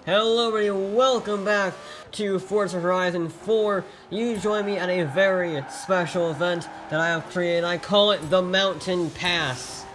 Hello everybody, welcome back to Forza Horizon 4. You join me at a very special event that I have created. I call it the Mountain Pass.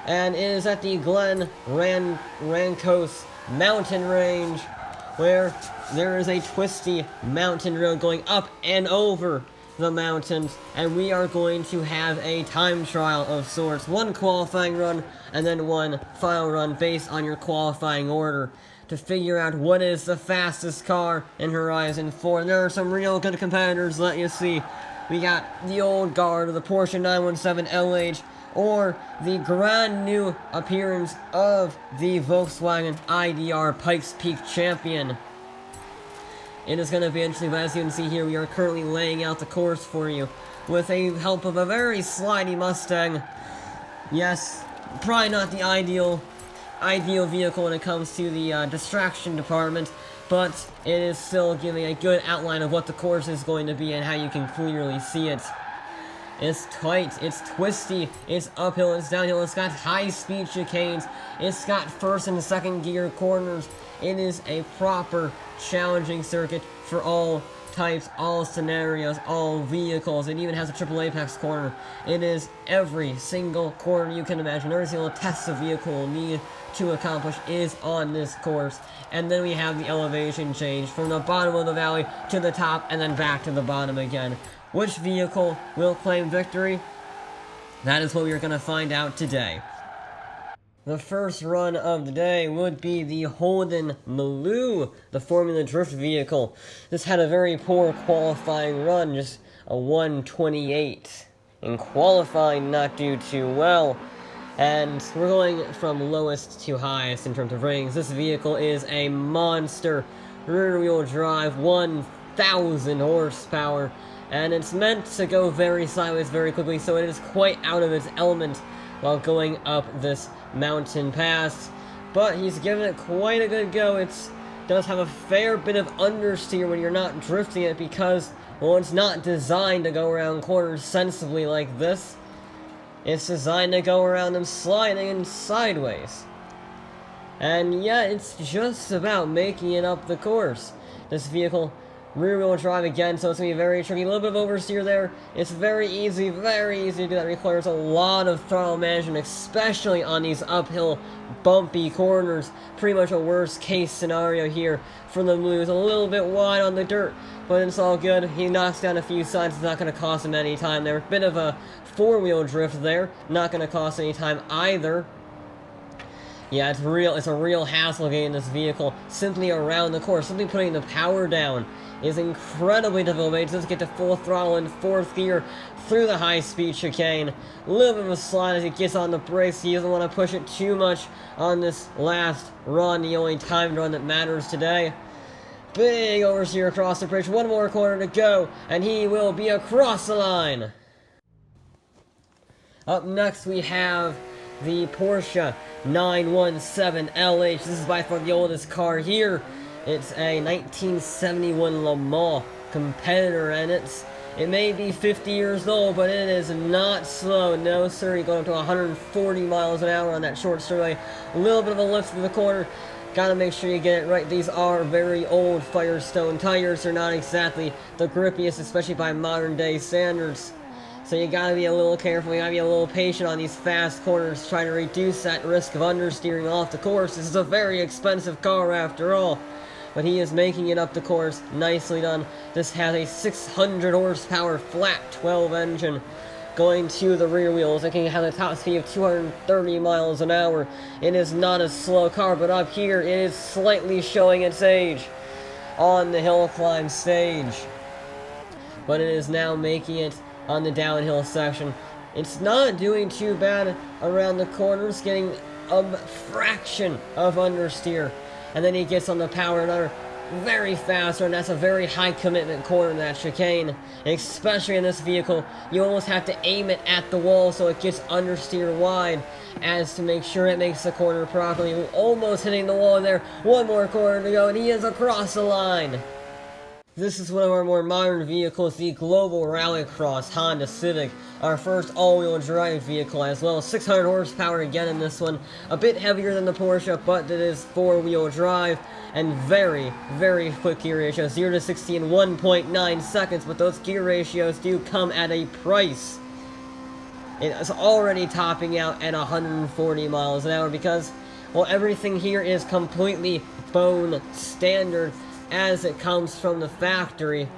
And it is at the Glen Rancos mountain range, where there is a twisty mountain road going up and over the mountains, and we are going to have a time trial of sorts. One qualifying run, and then one final run based on your qualifying order, to figure out what is the fastest car in Horizon 4. And there are some real good competitors, let you see. We got the old guard of the Porsche 917 LH, or the brand new appearance of the Volkswagen IDR Pikes Peak champion. It is going to be interesting, but as you can see here, we are currently laying out the course for you with the help of a very slidey Mustang. Yes, probably not the ideal vehicle when it comes to the distraction department, but it is still giving a good outline of what the course is going to be and how you can clearly see it. It's tight, it's twisty, it's uphill, it's downhill, it's got high-speed chicanes, it's got first and second gear corners. It is a proper challenging circuit for all types, all scenarios, all vehicles. It even has a triple apex corner. It is every single corner you can imagine. Every single test a vehicle will need to accomplish is on this course. And then we have the elevation change from the bottom of the valley to the top and then back to the bottom again. Which vehicle will claim victory? That is what we are going to find out today. The first run of the day would be the Holden Malou, the Formula Drift vehicle. This had a very poor qualifying run, just a 1:28. In qualifying, not do too well. And we're going from lowest to highest in terms of ratings. This vehicle is a monster. Rear-wheel drive, 1,000 horsepower. And it's meant to go very sideways very quickly, so it is quite out of its element while going up this mountain pass. But he's given it quite a good go. It does have a fair bit of understeer when you're not drifting it because, well, it's not designed to go around corners sensibly like this. It's designed to go around them sliding and sideways. And yet, it's just about making it up the course. This vehicle, rear-wheel drive again, so it's going to be very tricky. A little bit of oversteer there. It's very easy to do that. It requires a lot of throttle management, especially on these uphill, bumpy corners. Pretty much a worst-case scenario here for the Malou. It's a little bit wide on the dirt, but it's all good. He knocks down a few sides. It's not going to cost him any time there. Bit of a four-wheel drift there. Not going to cost any time either. Yeah, it's a real hassle getting this vehicle simply around the course. Simply putting the power down is incredibly difficult. It does get to full throttle in fourth gear through the high-speed chicane. A little bit of a slide as he gets on the brakes. He doesn't want to push it too much on this last run, the only timed run that matters today. Big oversteer across the bridge. One more corner to go, and he will be across the line. Up next, we have the Porsche 917 LH. This is by far the oldest car here. It's a 1971 Le Mans competitor, and it may be 50 years old, but it is not slow. No, sir. You're going up to 140 miles an hour on that short straightaway. A little bit of a lift to the corner. Gotta make sure you get it right. These are very old Firestone tires. They're not exactly the grippiest, especially by modern day standards. So you gotta be a little careful, you gotta be a little patient on these fast corners, trying to reduce that risk of understeering off the course. This is a very expensive car after all. But he is making it up the course. Nicely done. This has a 600 horsepower flat 12 engine going to the rear wheels. It can have a top speed of 230 miles an hour. It is not a slow car, but up here it is slightly showing its age on the hill climb stage. But it is now making it on the downhill section. It's not doing too bad around the corners, getting a fraction of understeer. And then he gets on the power, another very fast run. That's a very high commitment corner in that chicane. Especially in this vehicle, you almost have to aim it at the wall so it gets understeer wide as to make sure it makes the corner properly. We're almost hitting the wall there. One more corner to go, and he is across the line. This is one of our more modern vehicles, the Global Rallycross Honda Civic, our first all-wheel drive vehicle as well. 600 horsepower again in this one, a bit heavier than the Porsche, but it is four-wheel drive. and very, very quick gear ratios, 0 to 60 in 1.9 seconds, but those gear ratios do come at a price. It's already topping out at 140 miles an hour because, well, everything here is completely bone standard as it comes from the factory,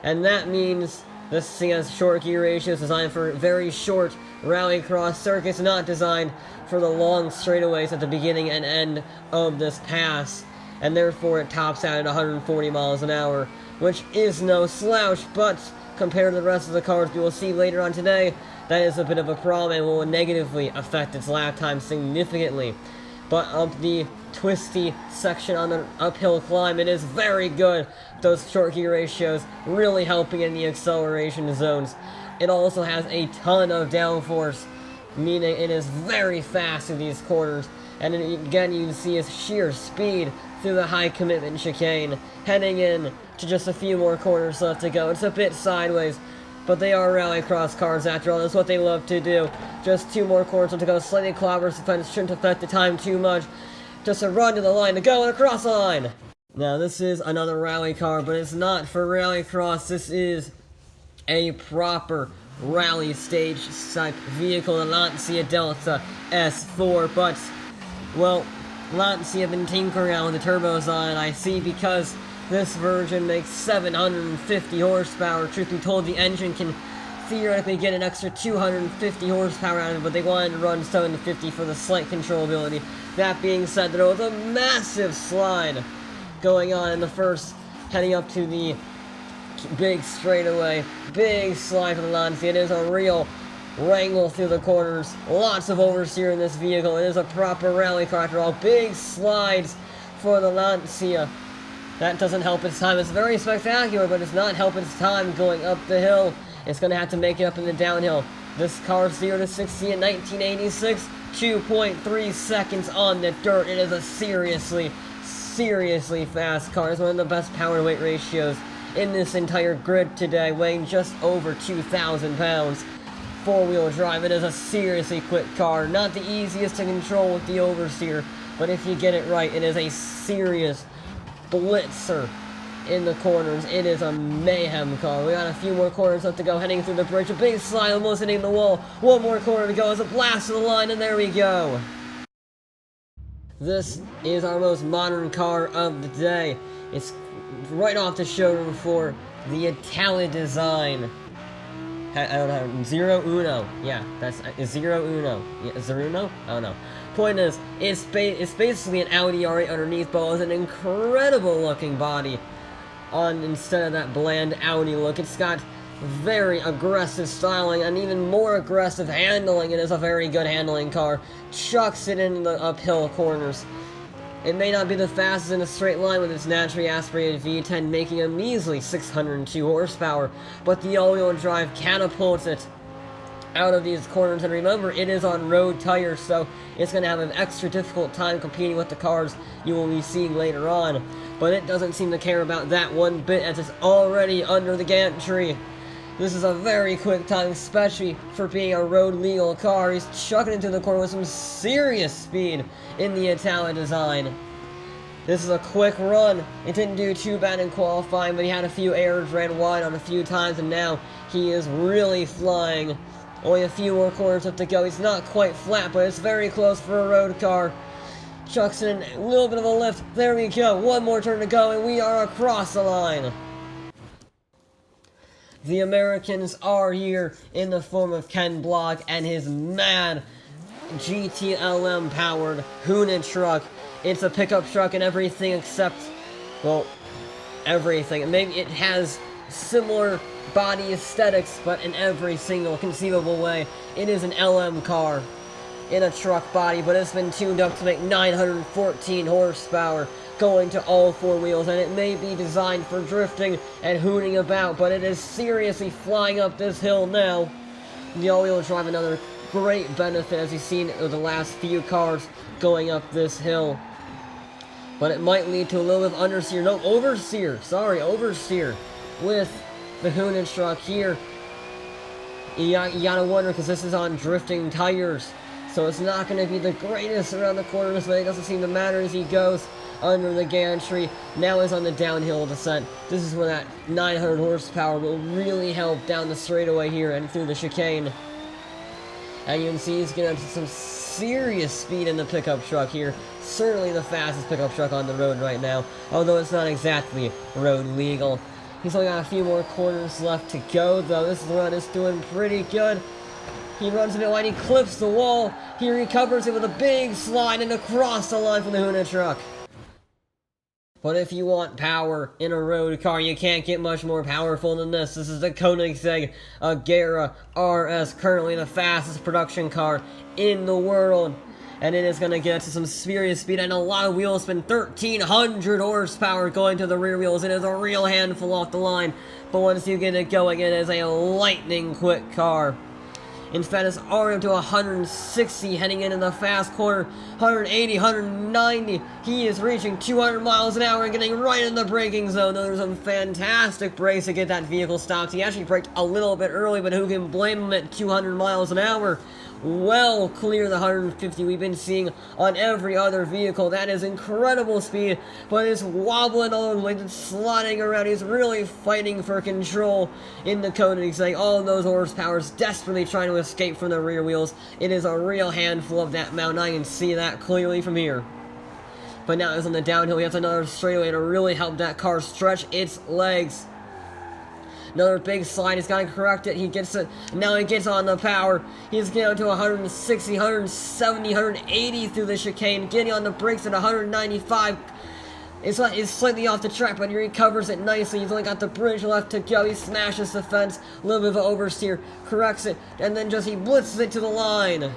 and that means this thing has short gear ratios, designed for very short rallycross circuits, not designed for the long straightaways at the beginning and end of this pass, and therefore it tops out at 140 miles an hour, which is no slouch, but compared to the rest of the cars we will see later on today, that is a bit of a problem and will negatively affect its lap time significantly. But up the twisty section on the uphill climb, it is very good. Those short gear ratios really helping in the acceleration zones. It also has a ton of downforce, meaning it is very fast in these corners. And again, you can see its sheer speed through the high commitment chicane, heading in to just a few more corners left to go. It's a bit sideways, but they are rallycross cars after all. That's what they love to do. Just 2 more corners left to go. Slightly clobbers defense shouldn't affect the time too much. Just a run to the line to go and across the line. Now this is another rally car, but it's not for rallycross. This is a proper rally stage type vehicle, the Lancia Delta S4. But, well, Lancia have been tinkering around with the turbos on it, I see, because this version makes 750 horsepower. Truth be told, the engine can theoretically get an extra 250 horsepower out of it, but they wanted to run 750 for the slight controllability. That being said, there was a massive slide going on in the first, heading up to the big straightaway. Big slide for the Lancia. It is a real wrangle through the corners. Lots of oversteer in this vehicle. It is a proper rally car after all. Big slides for the Lancia. That doesn't help its time. It's very spectacular, but it's not helping its time going up the hill. It's going to have to make it up in the downhill. This car 0 to 60 in 1986, 2.3 seconds on the dirt. It is a seriously fast car. It's one of the best power to weight ratios in this entire grid today, weighing just over 2,000 pounds. 4-wheel drive. It is a seriously quick car. Not the easiest to control with the oversteer, but if you get it right, it is a serious blitzer in the corners. It is a mayhem car. We got a few more corners left to go, heading through the bridge. A big slide, almost hitting the wall. One more corner to go as a blast to the line, and there we go. This is our most modern car of the day. It's right off the showroom floor. The Italian design. I don't know. Zero Uno. Yeah, that's Zero Uno. Yeah, Zero Uno? I don't know. Point is, it's basically an Audi R8 underneath, but with an incredible looking body on instead of that bland Audi look. It's got very aggressive styling and even more aggressive handling. It is a very good handling car. Chucks it in the uphill corners. It may not be the fastest in a straight line with its naturally aspirated V10 making a measly 602 horsepower, but the all-wheel drive catapults it out of these corners. And remember, it is on road tires, so it's going to have an extra difficult time competing with the cars you will be seeing later on. But it doesn't seem to care about that one bit, as it's already under the gantry. This is a very quick time, especially for being a road legal car. He's chucking into the corner with some serious speed in the Italian design. This is a quick run. It didn't do too bad in qualifying, but he had a few errors, ran wide on a few times, and now he is really flying. Only a few more corners left to go. He's not quite flat, but it's very close for a road car. Chucks in a little bit of a lift. There we go. One more turn to go, and we are across the line. The Americans are here in the form of Ken Block and his mad GTLM powered Huna truck. It's a pickup truck and everything except, well, everything. Maybe it has similar body aesthetics, but in every single conceivable way, it is an LM car in a truck body, but it's been tuned up to make 914 horsepower, going to all 4 wheels, and it may be designed for drifting and hooning about, but it is seriously flying up this hill now. The all-wheel drive, another great benefit, as you've seen with the last few cars going up this hill. But it might lead to a little bit of understeer, no, oversteer with the Hoonin truck here. You gotta wonder, because this is on drifting tires, So it's not going to be the greatest around the corners, but it doesn't seem to matter as he goes under the gantry. Now he's on the downhill descent. This is where that 900 horsepower will really help down the straightaway here and through the chicane. And you can see he's getting up to some serious speed in the pickup truck here. Certainly the fastest pickup truck on the road right now, although it's not exactly road legal. He's only got a few more corners left to go, though. This run is doing pretty good. He runs a bit wide, he clips the wall. He recovers it with a big slide and across the line from the Huna truck. But if you want power in a road car, you can't get much more powerful than this. This is the Koenigsegg Agera RS, currently the fastest production car in the world. And it is going to get to some serious speed and a lot of wheel spin. 1,300 horsepower going to the rear wheels. It is a real handful off the line. But once you get it going, it is a lightning quick car. In fact, it's already up to 160 heading into the fast corner. 180, 190. He is reaching 200 miles an hour and getting right in the braking zone. Those are some fantastic brakes to get that vehicle stopped. He actually braked a little bit early, but who can blame him at 200 miles an hour? Well clear the 150 we've been seeing on every other vehicle. That is incredible speed, but it's wobbling all over the place, it's sliding around. He's really fighting for control in the Koenigsegg. All of those horsepowers desperately trying to escape from the rear wheels. It is a real handful of that mountain. I can see that clearly from here. But now he's on the downhill. He has another straightaway to really help that car stretch its legs. Another big slide, he's got to correct it, he gets it, now he gets on the power, he's getting to 160, 170, 180 through the chicane, getting on the brakes at 195, it's slightly off the track, but he recovers it nicely, he's only got the bridge left to go, he smashes the fence, a little bit of an oversteer, corrects it, and then he blitzes it to the line.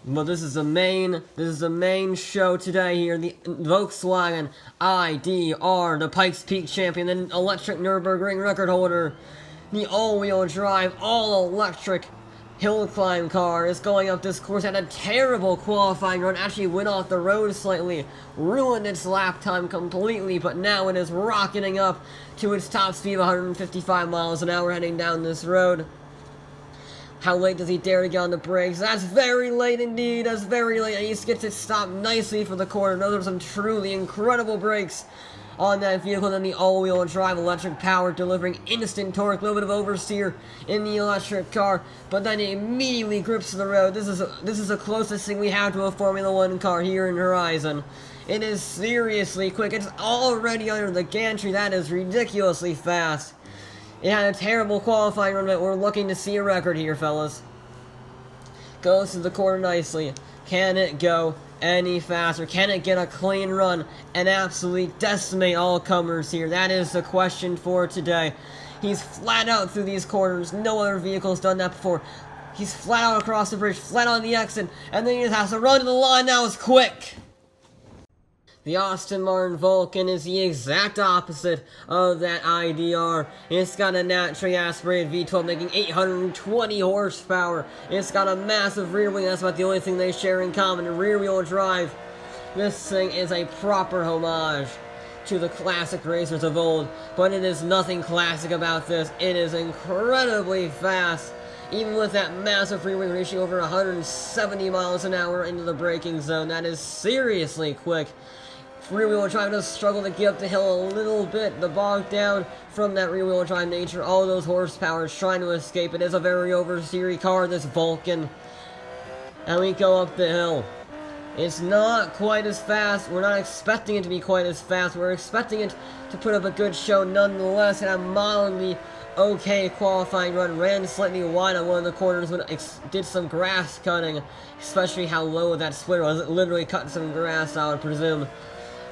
Well, this is the main show today here, the Volkswagen IDR, the Pikes Peak champion, the electric Nürburgring record holder, the all-wheel drive, all-electric hill climb car is going up this course. Had a terrible qualifying run, actually went off the road slightly, ruined its lap time completely, but now it is rocketing up to its top speed of 155 miles an hour heading down this road. How late does he dare to get on the brakes? That's very late indeed, that's very late, and he gets it stopped nicely for the corner. Those are some truly incredible brakes on that vehicle. Then the all-wheel drive electric power delivering instant torque, a little bit of oversteer in the electric car, but then it immediately grips the road. This is the closest thing we have to a Formula 1 car here in Horizon. It is seriously quick. It's already under the gantry. That is ridiculously fast. It had a terrible qualifying run, but we're looking to see a record here, fellas. Goes to the corner nicely. Can it go any faster? Can it get a clean run and absolutely decimate all comers here? That is the question for today. He's flat out through these corners. No other vehicle's done that before. He's flat out across the bridge, flat on the exit, and then he just has to run to the line. Now it's quick. The Aston Martin Vulcan is the exact opposite of that IDR. It's got a naturally aspirated V12 making 820 horsepower. It's got a massive rear wing. That's about the only thing they share in common. A rear wheel drive. This thing is a proper homage to the classic racers of old, but it is nothing classic about this. It is incredibly fast. Even with that massive rear wing reaching over 170 miles an hour into the braking zone. That is seriously quick. Rear-wheel drive does struggle to get up the hill a little bit. The bog down from that rear-wheel drive nature. All those horsepower is trying to escape. It is a very oversteery car, this Vulcan. And we go up the hill. It's not quite as fast. We're not expecting it to be quite as fast. We're expecting it to put up a good show nonetheless. Had a mildly okay qualifying run. Ran slightly wide on one of the corners, but did some grass cutting. Especially how low that splitter was. It literally cut some grass, I would presume.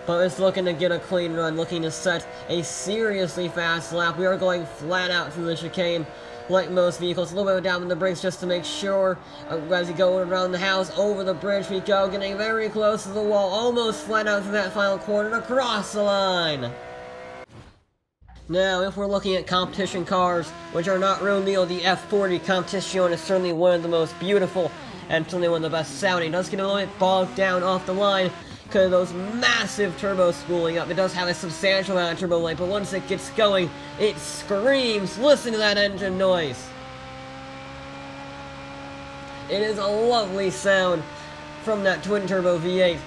But it's looking to get a clean run, looking to set a seriously fast lap. We are going flat out through the chicane, like most vehicles. A little bit of down in the brakes just to make sure. As we go around the house, over the bridge we go, getting very close to the wall, almost flat out through that final corner, across the line. Now, if we're looking at competition cars, which are not road legal, the F40 Competition is certainly one of the most beautiful, and certainly one of the best sounding. It does get a little bit bogged down off the line, because of those massive turbos spooling up. It does have a substantial amount of turbo light, but once it gets going, it screams. Listen to that engine noise. It is a lovely sound from that twin-turbo V8.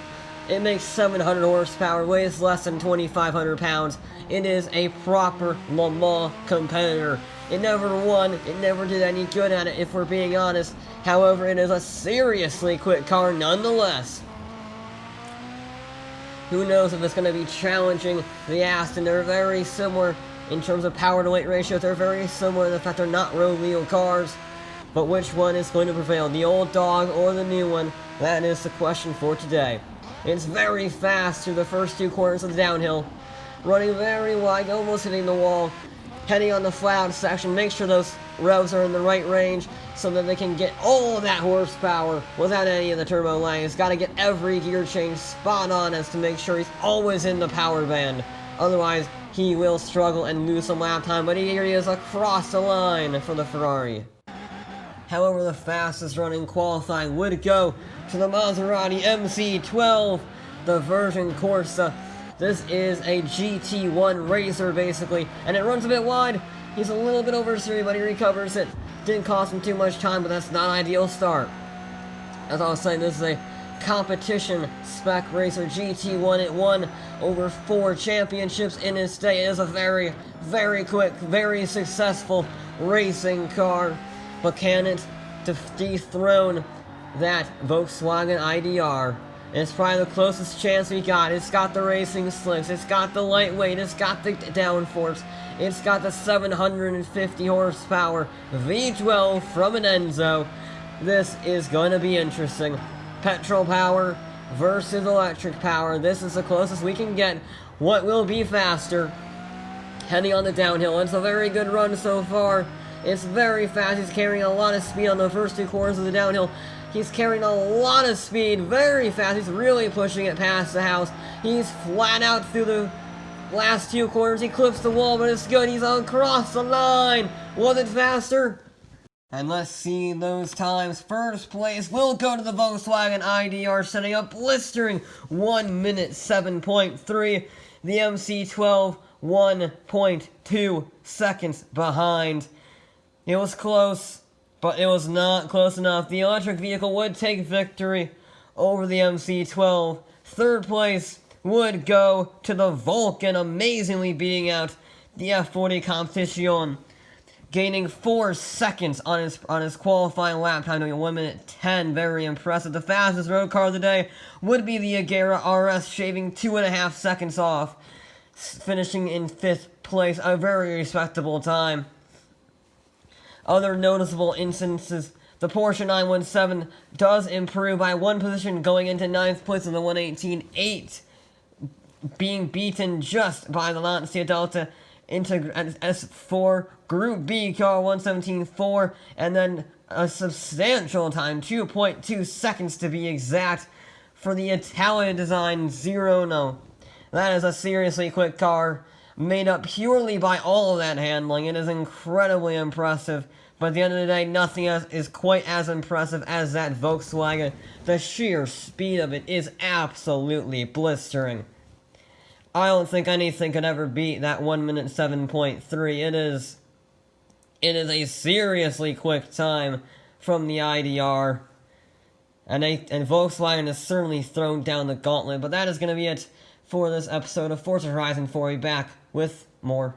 It makes 700 horsepower, weighs less than 2,500 pounds. It is a proper Le Mans competitor. It never won, it never did any good at it if we're being honest. However, it is a seriously quick car nonetheless. Who knows if it's going to be challenging the Aston. They're very similar in terms of power to weight ratio. They're very similar in the fact they're not road wheel cars. But which one is going to prevail, the old dog or the new one? That is the question for today. It's very fast through the first 2 corners of the downhill. Running very wide, almost hitting the wall. Heading on the flat section, make sure those revs are in the right range so that they can get all of that horsepower without any of the turbo lag. He's got to get every gear change spot on as to make sure he's always in the power band. Otherwise, he will struggle and lose some lap time, but here he is across the line for the Ferrari. However, the fastest running qualifying would go to the Maserati MC12, the version Corsa. This is a GT1 racer, basically, and it runs a bit wide. He's a little bit oversteering, but he recovers it. Didn't cost him too much time, but that's not an ideal start. As I was saying, this is a competition spec racer GT1. It won over 4 championships in its day. It is a very, very quick, very successful racing car. But can it dethrone that Volkswagen IDR? It's probably the closest chance we got. It's got the racing slicks, it's got the lightweight, it's got the downforce, it's got the 750 horsepower V12 from an Enzo. This is going to be interesting. Petrol power versus electric power. This is the closest we can get. What will be faster? Heading on the downhill. It's a very good run so far. It's very fast. He's carrying a lot of speed on the first 2 corners of the downhill. He's carrying a lot of speed, very fast. He's really pushing it past the house. He's flat out through the last 2 corners. He clips the wall, but it's good. He's across the line. Was it faster? And let's see those times. First place will go to the Volkswagen IDR, setting up blistering 1 minute 7.3. The MC12 1.2 seconds behind. It was close, but it was not close enough. The electric vehicle would take victory over the MC12. Third place would go to the Vulcan, amazingly beating out the F40 Competition, gaining 4 seconds on his qualifying lap time, doing 1 minute 10. Very impressive. The fastest road car of the day would be the Agera RS, shaving 2.5 seconds off, finishing in 5th place, a very respectable time. Other noticeable instances, the Porsche 917 does improve by 1 position, going into 9th place in the 118.8, being beaten just by the Lancia Delta S4 Group B car 117.4, and then a substantial time, 2.2 seconds to be exact, for the Italian design Zero No. That is a seriously quick car, made up purely by all of that handling. It is incredibly impressive, but at the end of the day, nothing else is quite as impressive as that Volkswagen. The sheer speed of it is absolutely blistering. I don't think anything could ever beat that 1 minute 7.3. It is a seriously quick time from the IDR. And Volkswagen has certainly thrown down the gauntlet, but that is going to be it for this episode of Forza Horizon 4. We'll be back with more.